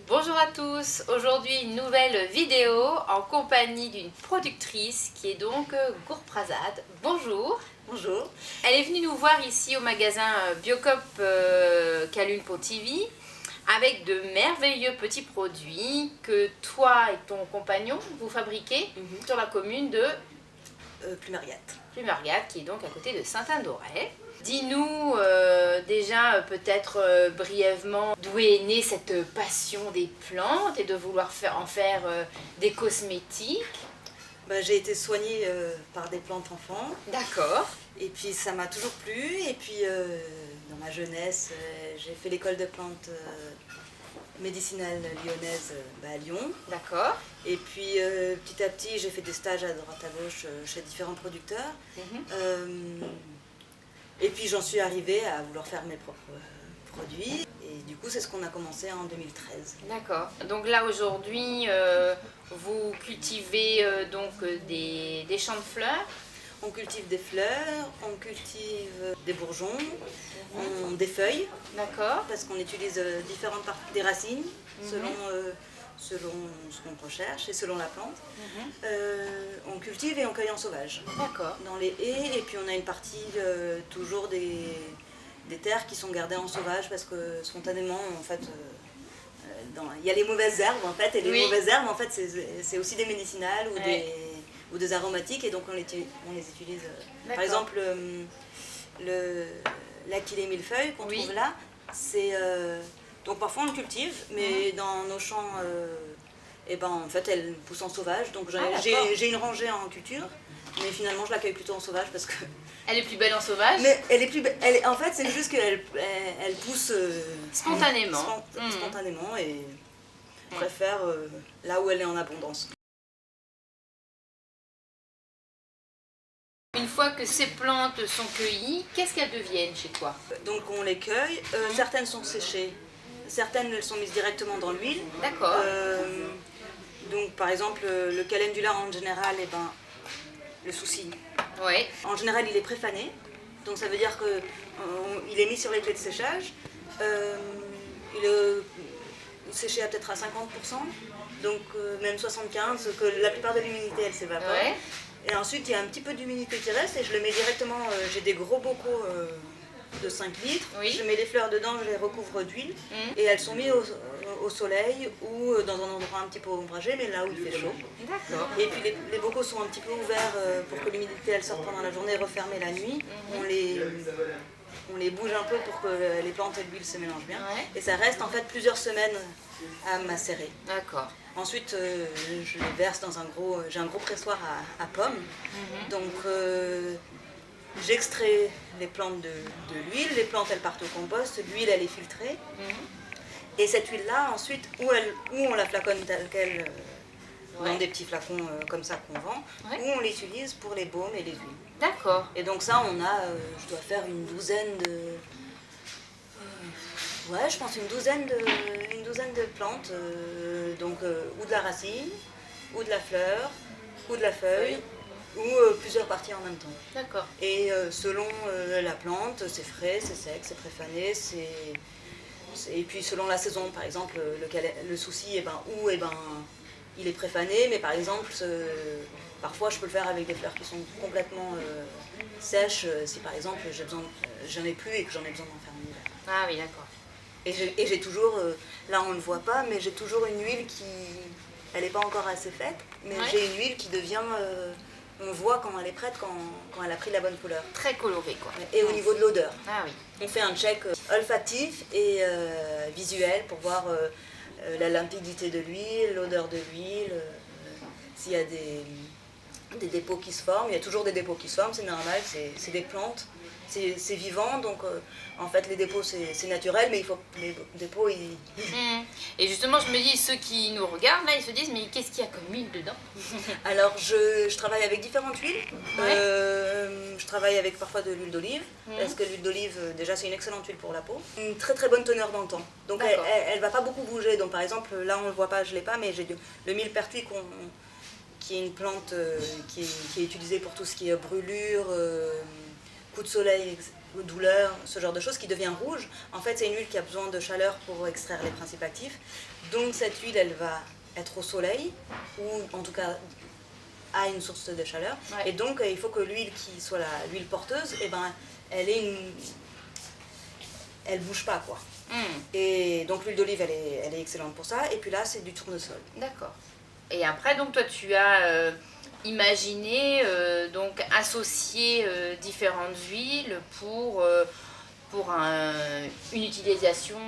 Bonjour à tous, aujourd'hui une nouvelle vidéo en compagnie d'une productrice qui est donc Gourprazade. Bonjour. Bonjour. Elle est venue nous voir ici au magasin Biocop Calune Pontivy avec de merveilleux petits produits que toi et ton compagnon vous fabriquez sur la commune de Plumariat. Plumariat, qui est donc à côté de Saint-Anne-d'Auray. Dis-nous déjà peut-être brièvement d'où est née cette passion des plantes et de vouloir en faire des cosmétiques. J'ai été soignée par des plantes enfants. D'accord. Et puis ça m'a toujours plu. Et puis dans ma jeunesse, j'ai fait l'école de plantes médicinales lyonnaise à Lyon. D'accord. Et puis petit à petit, j'ai fait des stages à droite à gauche chez différents producteurs. Et puis j'en suis arrivée à vouloir faire mes propres produits. Et du coup, c'est ce qu'on a commencé en 2013. D'accord. Donc là, aujourd'hui, vous cultivez donc des champs de fleurs. On cultive des fleurs, on cultive des bourgeons, des feuilles. D'accord. Parce qu'on utilise différentes parties des racines selon ce qu'on recherche et selon la plante. On cultive et on cueille en sauvage. D'accord. Dans les haies, et puis on a une partie toujours des terres qui sont gardées en sauvage parce que spontanément, en fait, il y a les mauvaises herbes en fait, et les mauvaises herbes en fait c'est aussi des médicinales ou des aromatiques, et donc on les utilise. Par exemple, l'Achillée millefeuille qu'on trouve là, c'est donc parfois on le cultive, mais dans nos champs, en fait elle pousse en sauvage. Donc j'ai une rangée en culture, mais finalement je l'accueille plutôt en sauvage parce que elle est plus belle en sauvage. Mais elle est plus belle. En fait, c'est juste qu'elle pousse spontanément. Spontanément, et préfère là où elle est en abondance. Une fois que ces plantes sont cueillies, qu'est-ce qu'elles deviennent chez toi? Donc on les cueille, certaines sont séchées, certaines elles sont mises directement dans l'huile. D'accord. Donc par exemple le calendula en général, le souci. Oui. En général il est préfané, donc ça veut dire qu'il est mis sur les clés de séchage. Il est séché à peut-être à 50%, donc même 75%, que la plupart de l'humidité elle s'évapore. Ouais. Et ensuite, il y a un petit peu d'humidité qui reste et je le mets directement, j'ai des gros bocaux de 5 litres, je mets les fleurs dedans, je les recouvre d'huile et elles sont mises au soleil ou dans un endroit un petit peu ombragé, mais là où il fait chaud. D'accord. Et puis les bocaux sont un petit peu ouverts pour que l'humidité elle sorte pendant la journée et refermée la nuit. On les bouge un peu pour que les plantes et l'huile se mélangent bien. Ouais. Et ça reste en fait plusieurs semaines à macérer. D'accord. Ensuite, je les verse dans j'ai un gros pressoir à pommes. Donc, j'extrais les plantes de l'huile. Les plantes, elles partent au compost. L'huile, elle est filtrée. Et cette huile-là, ensuite, ou on la flaconne telle qu'elle, dans des petits flacons comme ça qu'on vend, ou on l'utilise pour les baumes et les huiles. D'accord. Et donc ça, je dois faire une douzaine de... je pense une douzaine de plantes, ou de la racine, ou de la fleur, ou de la feuille, ou plusieurs parties en même temps. D'accord. Et selon la plante, c'est frais, c'est sec, c'est préfané, et puis selon la saison, par exemple, le souci, il est préfané, mais par exemple, parfois je peux le faire avec des fleurs qui sont complètement sèches, si par exemple j'en ai plus et que j'en ai besoin d'en faire une hiver. Ah oui, d'accord. Et j'ai toujours, là on ne le voit pas, mais j'ai toujours une huile elle n'est pas encore assez faite, mais j'ai une huile qui devient, on voit quand elle est prête, quand elle a pris la bonne couleur. Très colorée quoi. Et au niveau de l'odeur. Ah oui. On fait un check olfactif et visuel pour voir la limpidité de l'huile, l'odeur de l'huile, s'il y a des dépôts qui se forment. Il y a toujours des dépôts qui se forment, c'est normal, c'est des plantes. C'est vivant, donc en fait les dépôts c'est naturel, mais il faut que les dépôts Et justement je me dis, ceux qui nous regardent là, ils se disent mais qu'est-ce qu'il y a comme huile dedans? Alors je travaille avec différentes huiles. Je travaille avec parfois de l'huile d'olive, parce que l'huile d'olive déjà c'est une excellente huile pour la peau. Une très très bonne teneur dans le temps, donc elle va pas beaucoup bouger. Donc par exemple là on le voit pas, je l'ai pas, mais j'ai le millepertuis qui est une plante qui est utilisée pour tout ce qui est brûlure, coup de soleil, douleur, ce genre de choses, qui devient rouge. En fait, c'est une huile qui a besoin de chaleur pour extraire les principes actifs. Donc cette huile, elle va être au soleil, ou en tout cas à une source de chaleur. Ouais. Et donc il faut que l'huile qui soit l'huile porteuse, eh ben, elle bouge pas, quoi. Et donc l'huile d'olive, elle est excellente pour ça. Et puis là, c'est du tournesol. D'accord. Et après, donc toi, tu as imaginé donc associer différentes huiles pour une utilisation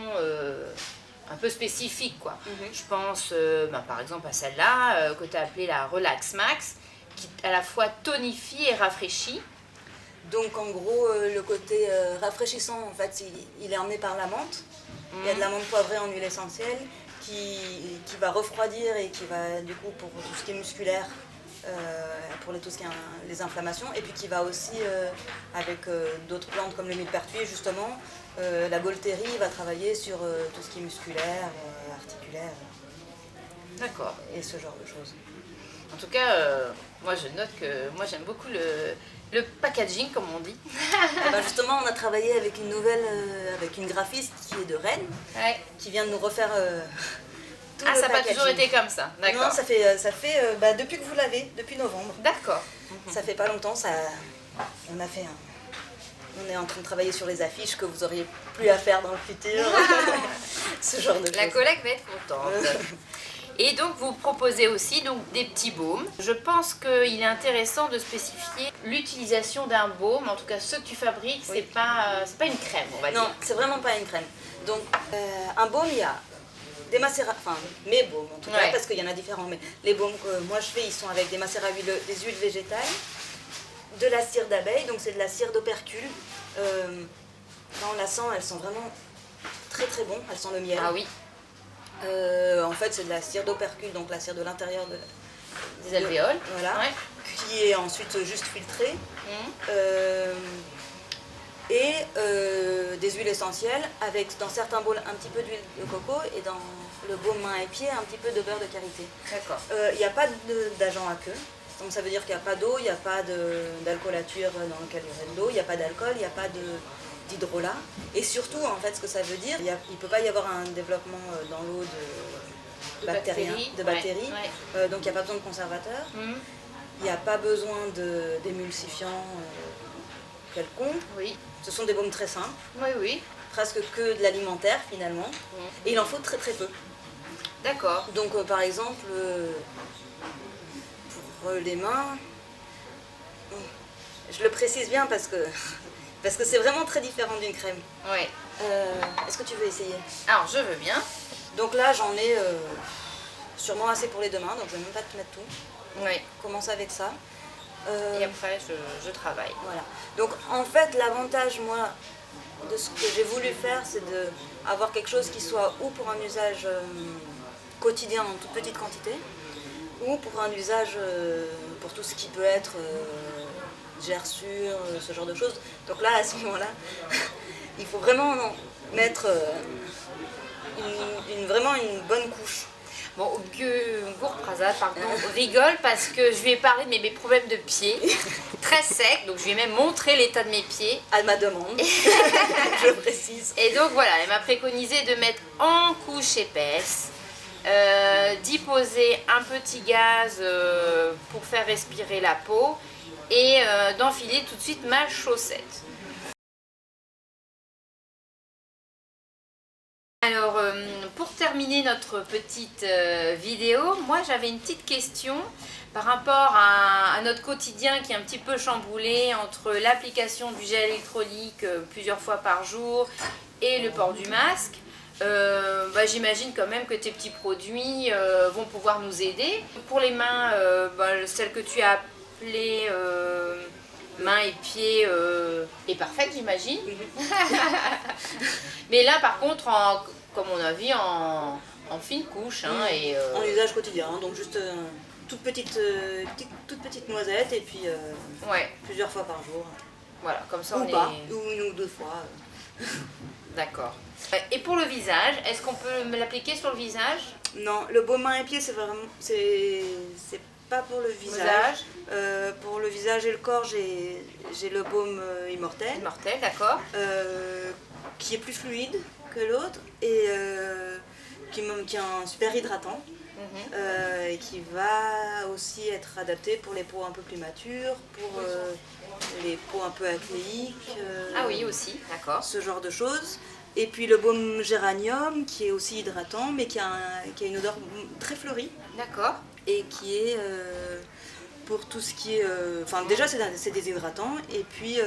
un peu spécifique, quoi. Je pense par exemple à celle-là que tu as appelée la Relax Max, qui à la fois tonifie et rafraîchit. Donc en gros, le côté rafraîchissant, en fait, il est emmené par la menthe. Il y a de la menthe poivrée en huile essentielle qui va refroidir et qui va, du coup, pour tout ce qui est musculaire, pour tout ce qui est les inflammations, et puis qui va aussi, avec d'autres plantes comme le millepertuis, justement, la Gaultérie va travailler sur tout ce qui est musculaire, articulaire. D'accord. Et ce genre de choses. En tout cas, moi je note que moi j'aime beaucoup le packaging, comme on dit. Ben justement, on a travaillé avec avec une graphiste qui est de Rennes, ouais, qui vient de nous refaire tout le packaging. Ça n'a pas toujours été comme ça, d'accord. Non, ça fait depuis que vous l'avez, depuis novembre. D'accord. Ça fait pas longtemps, on est en train de travailler sur les affiches que vous auriez plus à faire dans le futur. Ce genre de choses. La collègue va être contente. Et donc vous proposez aussi donc des petits baumes. Je pense qu'il est intéressant de spécifier l'utilisation d'un baume, en tout cas ceux que tu fabriques, oui, c'est pas une crème, on va dire. Non, c'est vraiment pas une crème. Donc un baume, il y a des macérats, enfin mes baumes en tout cas, ouais, parce qu'il y en a différents, mais les baumes que moi je fais, ils sont avec des macérats huileux, des huiles végétales, de la cire d'abeille, donc c'est de la cire d'opercule. Quand on la sent, elles sont vraiment très très bon, elles sentent le miel. Ah oui. En fait, c'est de la cire d'opercule, donc la cire de l'intérieur des alvéoles, voilà, ouais, qui est ensuite juste filtrée. Et des huiles essentielles, avec dans certains baumes un petit peu d'huile de coco, et dans le baume main et pied un petit peu de beurre de karité. D'accord. Il n'y a pas d'agent aqueux, donc ça veut dire qu'il n'y a pas d'eau, il n'y a pas d'alcoolature dans lequel il y aurait de l'eau, il n'y a pas d'alcool, il n'y a pas d'hydrolat. Et surtout, en fait, ce que ça veut dire, il ne peut pas y avoir un développement dans l'eau de bactéries. Ouais. Donc il n'y a pas besoin de conservateur, il n'y a pas besoin d'émulsifiant quelconque. Oui. Ce sont des baumes très simples. Oui, oui. Presque que de l'alimentaire, finalement. Et il en faut très très peu. D'accord. Donc par exemple, pour les mains, je le précise bien parce que c'est vraiment très différent d'une crème. Oui. Est-ce que tu veux essayer? Alors, je veux bien. Donc là, j'en ai sûrement assez pour les 2 mains, donc je ne vais même pas te mettre tout. Oui. Commence avec ça. Et après, je travaille. Voilà. Donc en fait, l'avantage, moi, de ce que j'ai voulu faire, c'est d'avoir quelque chose qui soit ou pour un usage quotidien en toute petite quantité, ou pour un usage pour tout ce qui peut être gerçure, ce genre de choses. Donc là, à ce moment-là, il faut vraiment mettre vraiment une bonne couche. Bon, Gourprazat, pardon, rigole parce que je lui ai parlé de mes problèmes de pieds, très secs, donc je lui ai même montré l'état de mes pieds. À ma demande, je précise. Et donc voilà, elle m'a préconisé de mettre en couche épaisse, d'y poser un petit gaz pour faire respirer la peau et d'enfiler tout de suite ma chaussette. Alors, pour terminer notre petite vidéo, moi j'avais une petite question par rapport à notre quotidien qui est un petit peu chamboulé entre l'application du gel électrolyte plusieurs fois par jour et le port du masque. J'imagine quand même que tes petits produits vont pouvoir nous aider. Pour les mains, celle que tu as appelée mains et pieds est parfaite, j'imagine. Mais là par contre, comme on a vu, en fine couche. En usage quotidien, donc juste toute petite noisette et puis ouais, plusieurs fois par jour. Voilà, comme ça ou une ou 2 fois. D'accord. Et pour le visage, est-ce qu'on peut me l'appliquer sur le visage? Non, le baume main et pied, c'est vraiment, c'est pas pour le visage. Pour le visage et le corps, j'ai le baume Immortel. Immortel, d'accord. Qui est plus fluide que l'autre et qui est un super hydratant. Et qui va aussi être adapté pour les peaux un peu plus matures, pour les peaux un peu acnéiques. Ah oui, aussi, d'accord. Ce genre de choses. Et puis le baume géranium qui est aussi hydratant mais qui a une odeur très fleurie. D'accord. Et qui est pour tout ce qui est... Enfin déjà c'est déshydratants et puis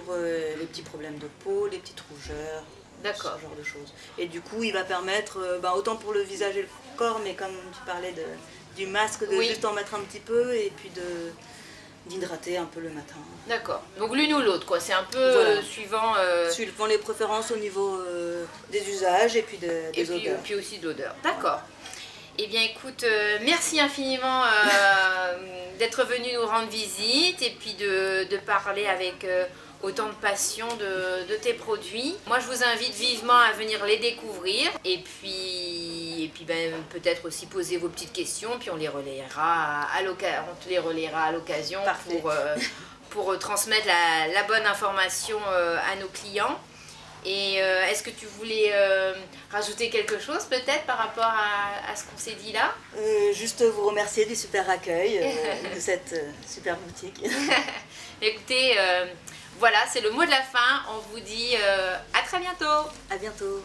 pour les petits problèmes de peau, les petites rougeurs. D'accord. Ce genre de choses. Et du coup, il va permettre, autant pour le visage et le corps, mais comme tu parlais du masque, de juste en mettre un petit peu et puis d'hydrater un peu le matin. D'accord. Donc l'une ou l'autre, quoi. C'est un peu suivant... Suivant les préférences au niveau des usages et puis des odeurs. Et puis aussi de l'odeur. D'accord. Eh bien écoute, merci infiniment d'être venu nous rendre visite et puis de parler avec autant de passion de tes produits. Moi je vous invite vivement à venir les découvrir et puis peut-être aussi poser vos petites questions puis on te les relayera à l'occasion pour transmettre la bonne information à nos clients. Et est-ce que tu voulais rajouter quelque chose peut-être par rapport à ce qu'on s'est dit là? Juste vous remercier du super accueil de cette super boutique. Écoutez, voilà, c'est le mot de la fin. On vous dit à très bientôt. À bientôt.